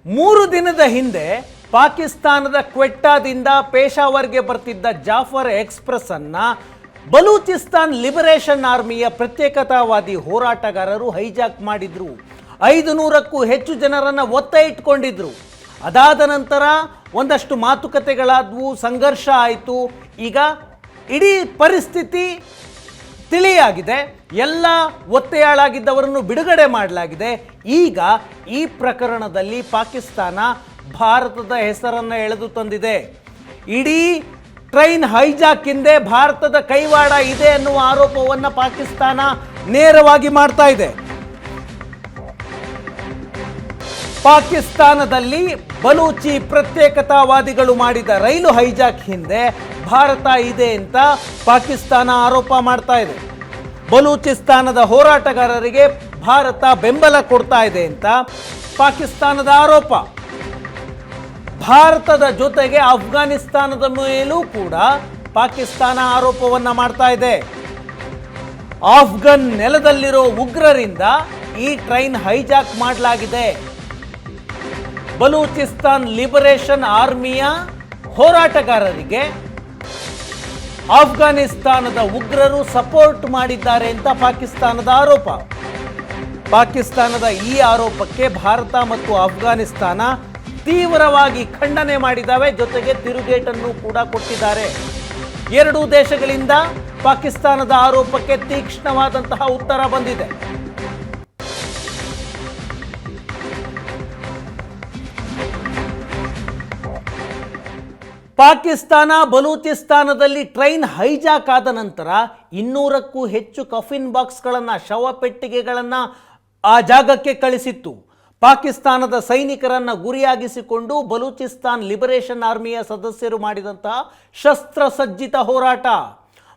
3 ದಿನದ ಹಿಂದೆ ಪಾಕಿಸ್ತಾನದ ಕ್ವೆಟ್ಟಾದಿಂದ ಪೇಶಾವರ್ಗೆ ಬರ್ತಿದ್ದ ಜಾಫರ್ ಎಕ್ಸ್‌ಪ್ರೆಸ್ ಅನ್ನ ಬಲೂಚಿಸ್ತಾನ್ ಲಿಬರೇಷನ್ ಆರ್ಮಿಯ ಪ್ರತ್ಯೇಕತಾವಾದಿ ಹೋರಾಟಗಾರರು ಹೈಜಾಕ್ ಮಾಡಿದ್ರು. 500ಕ್ಕೂ ಹೆಚ್ಚು ಜನರನ್ನು ಒತ್ತ ಇಟ್ಕೊಂಡಿದ್ರು. ಅದಾದ ನಂತರ ಒಂದಷ್ಟು ಮಾತುಕತೆಗಳಾದವು, ಸಂಘರ್ಷ ಆಯಿತು. ಈಗ ಇಡೀ ಪರಿಸ್ಥಿತಿ ತಿಳಿಯಾಗಿದೆ. ಎಲ್ಲ ಒತ್ತೆಯಾಳಾಗಿದ್ದವರನ್ನು ಬಿಡುಗಡೆ ಮಾಡಲಾಗಿದೆ. ಈಗ ಈ ಪ್ರಕರಣದಲ್ಲಿ ಪಾಕಿಸ್ತಾನ ಭಾರತದ ಹೆಸರನ್ನು ಎಳೆದು ತಂದಿದೆ. ಇಡೀ ಟ್ರೈನ್ ಹೈಜಾಕ್ ಹಿಂದೆ ಭಾರತದ ಕೈವಾಡ ಇದೆ ಅನ್ನುವ ಆರೋಪವನ್ನು ಪಾಕಿಸ್ತಾನ ನೇರವಾಗಿ ಮಾಡ್ತಾ ಇದೆ. ಪಾಕಿಸ್ತಾನದಲ್ಲಿ ಬಲೂಚಿ ಪ್ರತ್ಯೇಕತಾವಾದಿಗಳು ಮಾಡಿದ ರೈಲು ಹೈಜಾಕ್ ಹಿಂದೆ ಭಾರತ ಇದೆ ಅಂತ ಪಾಕಿಸ್ತಾನ ಆರೋಪ ಮಾಡ್ತಾ ಇದೆ. ಬಲೂಚಿಸ್ತಾನದ ಹೋರಾಟಗಾರರಿಗೆ ಭಾರತ ಬೆಂಬಲ ಕೊಡ್ತಾ ಇದೆ ಅಂತ ಪಾಕಿಸ್ತಾನದ ಆರೋಪ. ಭಾರತದ ಜೊತೆಗೆ ಅಫ್ಘಾನಿಸ್ತಾನದ ಮೇಲೂ ಕೂಡ ಪಾಕಿಸ್ತಾನ ಆರೋಪವನ್ನ ಮಾಡ್ತಾ ಇದೆ. ಆಫ್ಘನ್ ನೆಲದಲ್ಲಿರೋ ಉಗ್ರರಿಂದ ಈ ಟ್ರೈನ್ ಹೈಜಾಕ್ ಮಾಡಲಾಗಿದೆ. ಬಲೂಚಿಸ್ತಾನ್ ಲಿಬರೇಷನ್ ಆರ್ಮಿಯ ಹೋರಾಟಗಾರರಿಗೆ ಅಫ್ಘಾನಿಸ್ತಾನದ ಉಗ್ರರು ಸಪೋರ್ಟ್ ಮಾಡಿದ್ದಾರೆ ಅಂತ ಪಾಕಿಸ್ತಾನದ ಆರೋಪ. ಪಾಕಿಸ್ತಾನದ ಈ ಆರೋಪಕ್ಕೆ ಭಾರತ ಮತ್ತು ಅಫ್ಘಾನಿಸ್ತಾನ ತೀವ್ರವಾಗಿ ಖಂಡನೆ ಮಾಡಿದ್ದಾವೆ. ಜೊತೆಗೆ ತಿರುಗೇಟನ್ನು ಕೂಡ ಕೊಟ್ಟಿದ್ದಾರೆ. ಎರಡೂ ದೇಶಗಳಿಂದ ಪಾಕಿಸ್ತಾನದ ಆರೋಪಕ್ಕೆ ತೀಕ್ಷ್ಣವಾದಂತಹ ಉತ್ತರ ಬಂದಿದೆ. ಪಾಕಿಸ್ತಾನ ಬಲೂಚಿಸ್ತಾನದಲ್ಲಿ ಟ್ರೈನ್ ಹೈಜಾಕ್ ಆದ ನಂತರ 200ಕ್ಕೂ ಹೆಚ್ಚು ಕಫಿನ್ ಬಾಕ್ಸ್ಗಳನ್ನು, ಶವಪೆಟ್ಟಿಗೆಗಳನ್ನು ಆ ಜಾಗಕ್ಕೆ ಕಳಿಸಿತ್ತು. ಪಾಕಿಸ್ತಾನದ ಸೈನಿಕರನ್ನು ಗುರಿಯಾಗಿಸಿಕೊಂಡು ಬಲೂಚಿಸ್ತಾನ್ ಲಿಬರೇಷನ್ ಆರ್ಮಿಯ ಸದಸ್ಯರು ಮಾಡಿದಂತಹ ಶಸ್ತ್ರಸಜ್ಜಿತ ಹೋರಾಟ.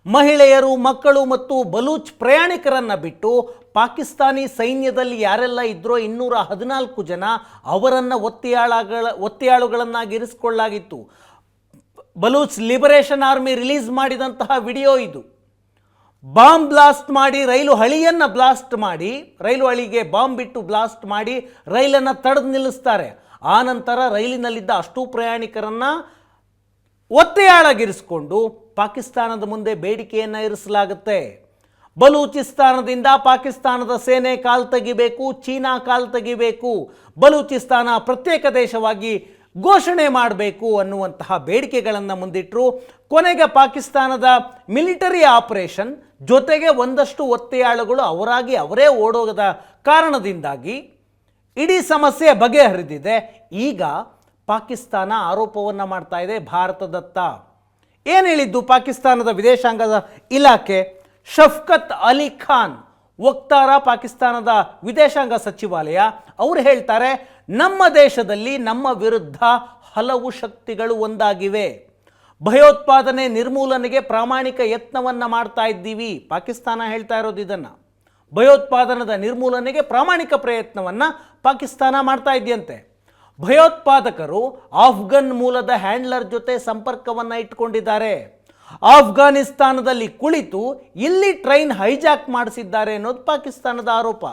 ಮಹಿಳೆಯರು, ಮಕ್ಕಳು ಮತ್ತು ಬಲೂಚ್ ಪ್ರಯಾಣಿಕರನ್ನು ಬಿಟ್ಟು ಪಾಕಿಸ್ತಾನಿ ಸೈನ್ಯದಲ್ಲಿ ಯಾರೆಲ್ಲ ಇದ್ರೋ 214 ಜನ ಅವರನ್ನು ಒತ್ತೆಯಾಳುಗಳನ್ನಾಗಿ ಇರಿಸಿಕೊಳ್ಳಲಾಗಿತ್ತು. ಬಲೂಚ್ ಲಿಬರೇಷನ್ ಆರ್ಮಿ ರಿಲೀಸ್ ಮಾಡಿದಂತಹ ವಿಡಿಯೋ ಇದು. ಬಾಂಬ್ ಬ್ಲಾಸ್ಟ್ ಮಾಡಿ, ರೈಲು ಹಳಿಯನ್ನು ಬ್ಲಾಸ್ಟ್ ಮಾಡಿ, ರೈಲು ಹಳಿಗೆ ಬಾಂಬ್ ಬಿಟ್ಟು ಬ್ಲಾಸ್ಟ್ ಮಾಡಿ ರೈಲನ್ನು ತಡೆದು ನಿಲ್ಲಿಸ್ತಾರೆ. ಆ ನಂತರ ರೈಲಿನಲ್ಲಿದ್ದ ಅಷ್ಟೂ ಪ್ರಯಾಣಿಕರನ್ನು ಒತ್ತೆಯಾಳಾಗಿರಿಸಿಕೊಂಡು ಪಾಕಿಸ್ತಾನದ ಮುಂದೆ ಬೇಡಿಕೆಯನ್ನು ಇರಿಸಲಾಗುತ್ತೆ. ಬಲೂಚಿಸ್ತಾನದಿಂದ ಪಾಕಿಸ್ತಾನದ ಸೇನೆ ಕಾಲ್ ತೆಗಿಬೇಕು, ಚೀನಾ ಕಾಲ್ ತೆಗಿಬೇಕು, ಬಲೂಚಿಸ್ತಾನ ಪ್ರತ್ಯೇಕ ದೇಶವಾಗಿ ಘೋಷಣೆ ಮಾಡಬೇಕು ಅನ್ನುವಂತಹ ಬೇಡಿಕೆಗಳನ್ನು ಮುಂದಿಟ್ಟರು. ಕೊನೆಗೆ ಪಾಕಿಸ್ತಾನದ ಮಿಲಿಟರಿ ಆಪರೇಷನ್ ಜೊತೆಗೆ ಒಂದಷ್ಟು ಒತ್ತೆಯಾಳುಗಳು ಅವರೇ ಓಡೋಗದ ಕಾರಣದಿಂದಾಗಿ ಇಡೀ ಸಮಸ್ಯೆ ಬಗೆಹರಿದಿದೆ. ಈಗ ಪಾಕಿಸ್ತಾನ ಆರೋಪವನ್ನು ಮಾಡ್ತಾ ಇದೆ ಭಾರತದತ್ತ. ಏನು ಹೇಳಿದ್ದು ಪಾಕಿಸ್ತಾನದ ವಿದೇಶಾಂಗ ಇಲಾಖೆ? ಶಫ್ಕತ್ ಅಲಿ ಖಾನ್ ವಕ್ತಾರ, ಪಾಕಿಸ್ತಾನದ ವಿದೇಶಾಂಗ ಸಚಿವಾಲಯ, ಅವರು ಹೇಳ್ತಾರೆ, ನಮ್ಮ ದೇಶದಲ್ಲಿ ನಮ್ಮ ವಿರುದ್ಧ ಹಲವು ಶಕ್ತಿಗಳು ಒಂದಾಗಿವೆ. ಭಯೋತ್ಪಾದನೆ ನಿರ್ಮೂಲನೆಗೆ ಪ್ರಾಮಾಣಿಕ ಯತ್ನವನ್ನು ಮಾಡ್ತಾ ಇದ್ದೀವಿ. ಪಾಕಿಸ್ತಾನ ಹೇಳ್ತಾ ಇರೋದು ಇದನ್ನು. ಭಯೋತ್ಪಾದನದ ನಿರ್ಮೂಲನೆಗೆ ಪ್ರಾಮಾಣಿಕ ಪ್ರಯತ್ನವನ್ನು ಪಾಕಿಸ್ತಾನ ಮಾಡ್ತಾ ಇದೆಯಂತೆ. ಭಯೋತ್ಪಾದಕರು ಆಫ್ಘನ್ ಮೂಲದ ಹ್ಯಾಂಡ್ಲರ್ ಜೊತೆ ಸಂಪರ್ಕವನ್ನು ಇಟ್ಕೊಂಡಿದ್ದಾರೆ. ಆಫ್ಘಾನಿಸ್ತಾನದಲ್ಲಿ ಕುಳಿತು ಇಲ್ಲಿ ಟ್ರೈನ್ ಹೈಜಾಕ್ ಮಾಡಿಸಿದ್ದಾರೆ ಅನ್ನೋದು ಪಾಕಿಸ್ತಾನದ ಆರೋಪ.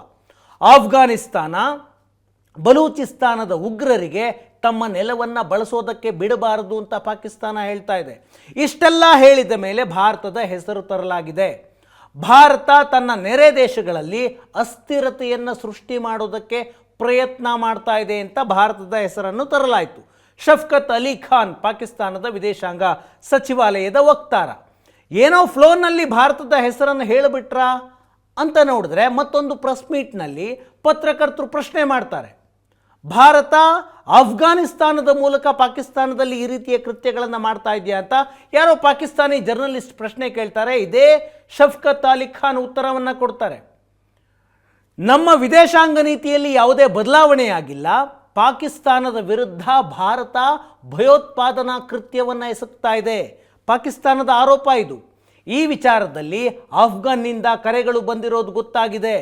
ಆಫ್ಘಾನಿಸ್ತಾನ ಬಲೂಚಿಸ್ತಾನದ ಉಗ್ರರಿಗೆ ತಮ್ಮ ನೆಲವನ್ನು ಬಳಸೋದಕ್ಕೆ ಬಿಡಬಾರದು ಅಂತ ಪಾಕಿಸ್ತಾನ ಹೇಳ್ತಾ ಇದೆ. ಇಷ್ಟೆಲ್ಲ ಹೇಳಿದ ಮೇಲೆ ಭಾರತದ ಹೆಸರು ತರಲಾಗಿದೆ. ಭಾರತ ತನ್ನ ನೆರೆ ದೇಶಗಳಲ್ಲಿ ಅಸ್ಥಿರತೆಯನ್ನು ಸೃಷ್ಟಿ ಮಾಡೋದಕ್ಕೆ ಪ್ರಯತ್ನ ಮಾಡ್ತಾ ಇದೆ ಅಂತ ಭಾರತದ ಹೆಸರನ್ನು ತರಲಾಯಿತು. ಶಫ್ಕತ್ ಅಲಿ ಖಾನ್ ಪಾಕಿಸ್ತಾನದ ವಿದೇಶಾಂಗ ಸಚಿವಾಲಯದ ವಕ್ತಾರ. ಏನೋ ಫ್ಲೋನಲ್ಲಿ ಭಾರತದ ಹೆಸರನ್ನು ಹೇಳಿಬಿಟ್ರಾ ಅಂತ ನೋಡಿದ್ರೆ ಮತ್ತೊಂದು ಪ್ರೆಸ್ ಮೀಟ್ನಲ್ಲಿ ಪತ್ರಕರ್ತರು ಪ್ರಶ್ನೆ ಮಾಡ್ತಾರೆ. ಭಾರತ ಅಫ್ಘಾನಿಸ್ತಾನದ ಮೂಲಕ ಪಾಕಿಸ್ತಾನದಲ್ಲಿ ಈ ರೀತಿಯ ಕೃತ್ಯಗಳನ್ನು ಮಾಡ್ತಾ ಇದೆಯಾ ಅಂತ ಯಾರೋ ಪಾಕಿಸ್ತಾನಿ ಜರ್ನಲಿಸ್ಟ್ ಪ್ರಶ್ನೆ ಕೇಳ್ತಾರೆ. ಇದೇ ಶಫ್ಕತ್ ಅಲಿ ಖಾನ್ ಉತ್ತರವನ್ನು ಕೊಡ್ತಾರೆ. ನಮ್ಮ ವಿದೇಶಾಂಗ ನೀತಿಯಲ್ಲಿ ಯಾವುದೇ ಬದಲಾವಣೆ ಆಗಿಲ್ಲ. ಪಾಕಿಸ್ತಾನದ ವಿರುದ್ಧ ಭಾರತ ಭಯೋತ್ಪಾದನಾ ಕೃತ್ಯವನ್ನು ಎಸಗ್ತಾ ಇದೆ. ಪಾಕಿಸ್ತಾನದ ಆರೋಪ ಇದು. ಈ ವಿಚಾರದಲ್ಲಿ ಆಫ್ಘನ್ನಿಂದ ಕರೆಗಳು ಬಂದಿರೋದು ಗೊತ್ತಾಗಿದೆ.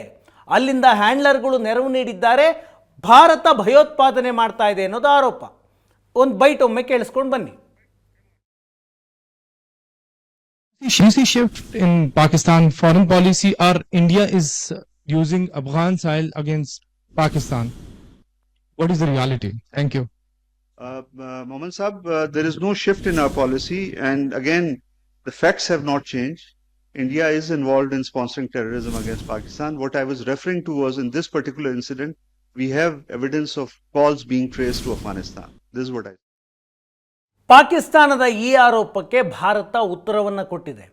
ಅಲ್ಲಿಂದ ಹ್ಯಾಂಡ್ಲರ್ಗಳು ನೆರವು ನೀಡಿದ್ದಾರೆ. ಭಾರತ ಭಯೋತ್ಪಾದನೆ ಮಾಡ್ತಾ ಇದೆ ಅನ್ನೋದು ಆರೋಪ. ಒಂದು ಬೈಟ್ ಒಮ್ಮೆ ಕೇಳಿಸ್ಕೊಂಡು ಬನ್ನಿ. You see shift in Pakistan foreign policy, or India is using Afghan soil against Pakistan. What is the reality? Thank you. Mohammed Saab, there is no shift in our policy, and again, the facts have not changed. India is involved in sponsoring terrorism against Pakistan. What I was referring to was in this particular incident, we have evidence of calls being traced to Afghanistan. This is what I. ಪಾಕಿಸ್ತಾನದ ಈ ಆರೋಪಕ್ಕೆ ಭಾರತ ಉತ್ತರವನ್ನು ಕೊಟ್ಟಿದೆ.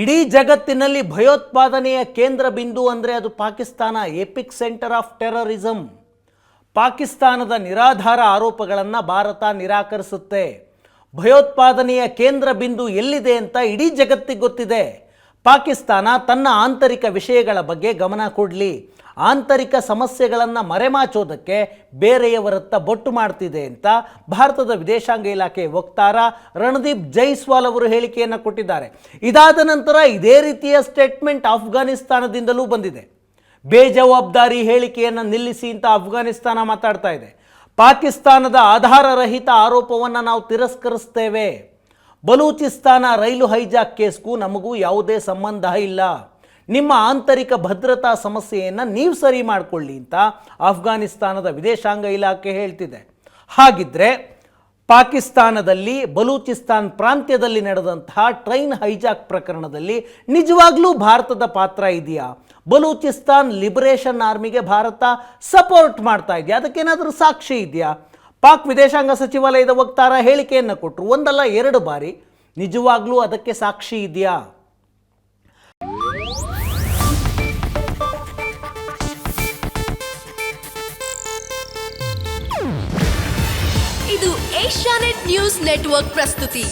ಇಡೀ ಜಗತ್ತಿನಲ್ಲಿ ಭಯೋತ್ಪಾದನೆಯ ಕೇಂದ್ರ ಬಿಂದು ಅಂದರೆ ಅದು Pakistan, EPIC centre of terrorism. ಪಾಕಿಸ್ತಾನದ ನಿರಾಧಾರ ಆರೋಪಗಳನ್ನು ಭಾರತ ನಿರಾಕರಿಸುತ್ತೆ. ಭಯೋತ್ಪಾದನೆಯ ಕೇಂದ್ರ ಬಿಂದು ಎಲ್ಲಿದೆ ಅಂತ ಇಡೀ ಜಗತ್ತಿಗೆ ಗೊತ್ತಿದೆ. ಪಾಕಿಸ್ತಾನ ತನ್ನ ಆಂತರಿಕ ವಿಷಯಗಳ ಬಗ್ಗೆ ಗಮನ ಕೊಡಲಿ, ಆಂತರಿಕ ಸಮಸ್ಯೆಗಳನ್ನು ಮರೆಮಾಚೋದಕ್ಕೆ ಬೇರೆಯವರತ್ತ ಬೊಟ್ಟು ಮಾಡ್ತಿದೆ ಅಂತ ಭಾರತದ ವಿದೇಶಾಂಗ ಇಲಾಖೆ ವಕ್ತಾರ ರಣದೀಪ್ ಜೈಸ್ವಾಲ್ ಅವರು ಹೇಳಿಕೆಯನ್ನು ಕೊಟ್ಟಿದ್ದಾರೆ. ಇದಾದ ನಂತರ ಇದೇ ರೀತಿಯ ಸ್ಟೇಟ್ಮೆಂಟ್ ಅಫ್ಘಾನಿಸ್ತಾನದಿಂದಲೂ ಬಂದಿದೆ. ಬೇಜವಾಬ್ದಾರಿ ಹೇಳಿಕೆಯನ್ನು ನಿಲ್ಲಿಸಿ ಅಂತ ಅಫ್ಘಾನಿಸ್ತಾನ ಮಾತಾಡ್ತಾ ಇದೆ. ಪಾಕಿಸ್ತಾನದ ಆಧಾರರಹಿತ ಆರೋಪವನ್ನು ನಾವು ತಿರಸ್ಕರಿಸ್ತೇವೆ. ಬಲೂಚಿಸ್ತಾನ ರೈಲು ಹೈಜಾಕ್ ಕೇಸ್ಗೂ ನಮಗೂ ಯಾವುದೇ ಸಂಬಂಧ ಇಲ್ಲ. ನಿಮ್ಮ ಆಂತರಿಕ ಭದ್ರತಾ ಸಮಸ್ಯೆಯನ್ನು ನೀವು ಸರಿ ಮಾಡಿಕೊಳ್ಳಿ ಅಂತ ಅಫ್ಘಾನಿಸ್ತಾನದ ವಿದೇಶಾಂಗ ಇಲಾಖೆ ಹೇಳ್ತಿದೆ. ಹಾಗಿದ್ರೆ ಪಾಕಿಸ್ತಾನದಲ್ಲಿ ಬಲೂಚಿಸ್ತಾನ್ ಪ್ರಾಂತ್ಯದಲ್ಲಿ ನಡೆದಂತಹ ಟ್ರೈನ್ ಹೈಜಾಕ್ ಪ್ರಕರಣದಲ್ಲಿ ನಿಜವಾಗ್ಲೂ ಭಾರತದ ಪಾತ್ರ ಇದೆಯಾ? ಬಲೂಚಿಸ್ತಾನ್ ಲಿಬರೇಷನ್ ಆರ್ಮಿಗೆ ಭಾರತ ಸಪೋರ್ಟ್ ಮಾಡ್ತಾ ಇದೆಯಾ? ಅದಕ್ಕೇನಾದರೂ ಸಾಕ್ಷಿ ಇದೆಯಾ? ಪಾಕ್ ವಿದೇಶಾಂಗ ಸಚಿವಾಲಯದ ವಕ್ತಾರ ಹೇಳಿಕೆಯನ್ನು ಕೊಟ್ಟರು, ಒಂದಲ್ಲ ಎರಡು ಬಾರಿ. ನಿಜವಾಗ್ಲೂ ಅದಕ್ಕೆ ಸಾಕ್ಷಿ ಇದೆಯಾ? ಇದು ಏಷ್ಯಾನೆಟ್ ನ್ಯೂಸ್ ನೆಟ್ವರ್ಕ್ ಪ್ರಸ್ತುತಿ.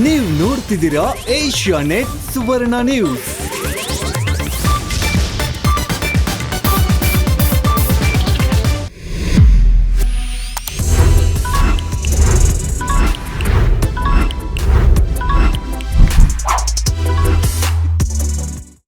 ನೀವು ನೋಡ್ತಿದ್ದೀರಾ ಏಷ್ಯಾನೆಟ್ ಸುವರ್ಣ ನ್ಯೂಸ್.